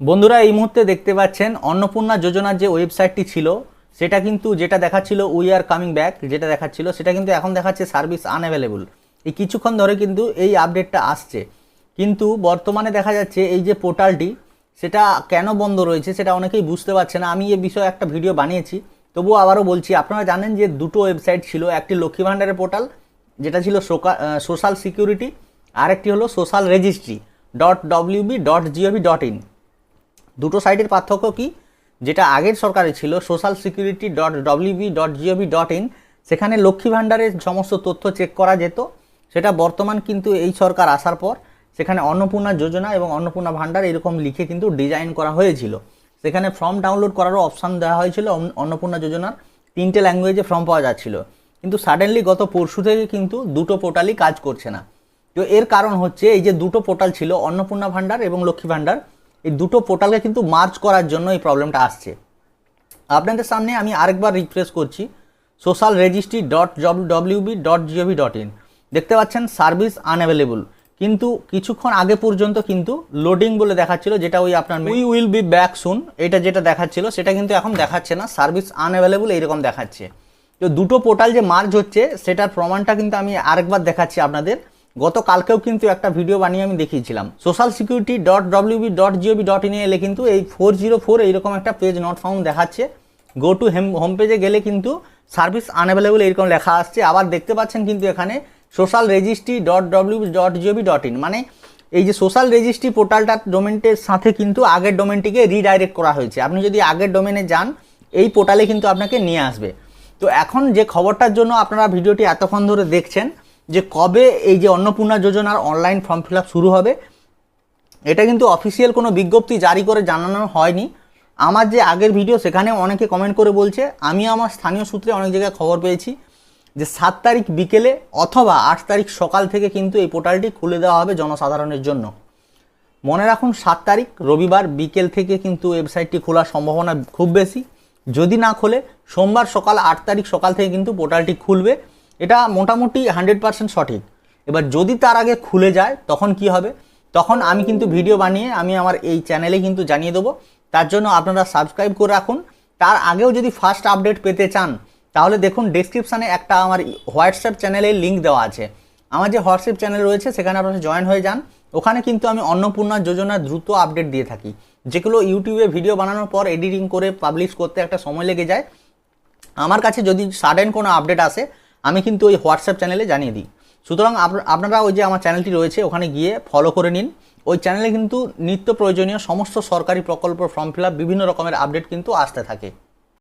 বন্ধুরা এই মুহূর্তে দেখতে পাচ্ছেন অন্নপূর্ণা যোজনার যে ওয়েবসাইটটি ছিল সেটা কিন্তু যেটা দেখাচ্ছিল উই আর কামিং ব্যাক যেটা দেখাচ্ছিল সেটা কিন্তু এখন দেখাচ্ছে সার্ভিস আনঅ্যাভেলেবল। এই কিছুক্ষণ ধরে কিন্তু এই আপডেটটা আসছে, কিন্তু বর্তমানে দেখা যাচ্ছে এই যে পোর্টালটি সেটা কেন বন্ধ রয়েছে সেটা অনেকেই বুঝতে পারছে না। আমি এ বিষয়ে একটা ভিডিও বানিয়েছি, তবুও আবারও বলছি। আপনারা জানেন যে দুটো ওয়েবসাইট ছিল, একটি লক্ষ্মী ভাণ্ডারের পোর্টাল যেটা ছিল সোশ্যাল সিকিউরিটি, আরেকটি হলো সোশ্যাল রেজিস্ট্রি .wb.gov.in। দুটো সাইটের পার্থক্য কি? যেটা আগের সরকারে ছিল সোশ্যাল সিকিউরিটি .wb.gov.in, সেখানে লক্ষ্মী ভাণ্ডারের সমস্ত তথ্য চেক করা যেত। সেটা বর্তমান কিন্তু এই সরকার আসার পর সেখানে অন্নপূর্ণা যোজনা এবং অন্নপূর্ণা ভাণ্ডার এরকম লিখে কিন্তু ডিজাইন করা হয়েছিল। সেখানে ফর্ম ডাউনলোড করারও অপশান দেওয়া হয়েছিল। অন্নপূর্ণা যোজনার 3টে ল্যাঙ্গুয়েজে ফর্ম পাওয়া যাচ্ছিল, কিন্তু সাডেনলি গত পরশু থেকে কিন্তু দুটো পোর্টালই কাজ করছে না। তো এর কারণ হচ্ছে এই যে দুটো পোর্টাল ছিল অন্নপূর্ণা ভাণ্ডার এবং লক্ষ্মী ভাণ্ডার, এই দুটো পোর্টালকে কিন্তু মার্জ করার জন্য এই প্রবলেমটা আসছে। আপনাদের সামনে আমি আরেকবার রিফ্রেশ করছি, সোশ্যাল রেজিস্ট্রি .wb.gov.in। দেখতে পাচ্ছেন সার্ভিস আনঅ্যাভেলেবল, কিন্তু কিছুক্ষণ আগে পর্যন্ত কিন্তু লোডিং বলে দেখাচ্ছিল, যেটা ওই আপনার we will be back soon এটা যেটা দেখাচ্ছিল সেটা কিন্তু এখন দেখাচ্ছে না, সার্ভিস আনঅ্যাভেলেবল এইরকম দেখাচ্ছে। তো দুটো পোর্টাল যে মার্জ হচ্ছে সেটার প্রমাণটা কিন্তু আমি আরেকবার দেখাচ্ছি আপনাদের। গতকালকেও কিন্তু একটা ভিডিও বানিয়ে আমি দেখিয়েছিলাম। সোশ্যাল সিকিউরিটি .wb.gov.in এলে কিন্তু এই 404 এইরকম একটা পেজ নট ফাউন্ড দেখাচ্ছে। গো টু হোম পেজে গেলে কিন্তু সার্ভিস আনঅ্যাভেলেবল এইরকম লেখা আসছে। আবার দেখতে পাচ্ছেন কিন্তু এখানে সোশ্যাল রেজিস্ট্রি .wb.gov.in, মানে এই যে সোশ্যাল রেজিস্ট্রি পোর্টালটার ডোমেনটির সাথে কিন্তু আগের ডোমেনটিকে রিডাইরেক্ট করা হয়েছে। আপনি যদি আগের ডোমেনে যান এই পোর্টালে কিন্তু আপনাকে নিয়ে আসবে। তো এখন যে খবরটার জন্য আপনারা ভিডিওটি এতক্ষণ ধরে দেখছেন যে কবে এই যে অন্নপূর্ণা যোজনার অনলাইন ফর্ম ফিল আপ শুরু হবে, এটা কিন্তু অফিসিয়াল কোনো বিজ্ঞপ্তি জারি করে জানানো হয়নি। আমার যে আগের ভিডিও সেখানে অনেকে কমেন্ট করে বলছে, আমি আমার স্থানীয় সূত্রে অনেক জায়গায় খবর পেয়েছি যে 7 তারিখ বিকেলে অথবা 8 তারিখ সকাল থেকে কিন্তু এই পোর্টালটি খুলে দেওয়া হবে জনসাধারণের জন্য। মনে রাখুন 7 তারিখ রবিবার বিকেল থেকে কিন্তু ওয়েবসাইটটি খোলার সম্ভাবনা খুব বেশি। যদি না খোলে সোমবার সকাল 8 তারিখ সকাল থেকে কিন্তু পোর্টালটি খুলবে, এটা মোটামুটি 100% সঠিক। এবার যদি তার আগে খুলে যায় তখন কি হবে? তখন আমি কিন্তু ভিডিও বানিয়ে আমি আমার এই চ্যানেলে কিন্তু জানিয়ে দেবো। তার জন্য আপনারা সাবস্ক্রাইব করে রাখুন। তার আগেও যদি ফার্স্ট আপডেট পেতে চান তাহলে দেখুন ডেসক্রিপশানে একটা আমার হোয়াটসঅ্যাপ চ্যানেলের লিঙ্ক দেওয়া আছে। আমার যে হোয়াটসঅ্যাপ চ্যানেল রয়েছে সেখানে আপনারা জয়েন হয়ে যান। ওখানে কিন্তু আমি অন্নপূর্ণা যোজনার দ্রুত আপডেট দিয়ে থাকি, যেগুলো ইউটিউবে ভিডিও বানানোর পর এডিটিং করে পাবলিশ করতে একটা সময় লেগে যায়। আমার কাছে যদি সাডেন কোনো আপডেট আসে আমি কিন্তু ওই হোয়াটসঅ্যাপ চ্যানেলে জানিয়ে দিই। সুতরাং আপনারা ওই যে আমার চ্যানেলটি রয়েছে ওখানে গিয়ে ফলো করে নিন। ওই চ্যানেলে কিন্তু নিত্য প্রয়োজনীয় সমস্ত সরকারি প্রকল্প ফর্ম ফিল আপ বিভিন্ন রকমের আপডেট কিন্তু আসতে থাকে।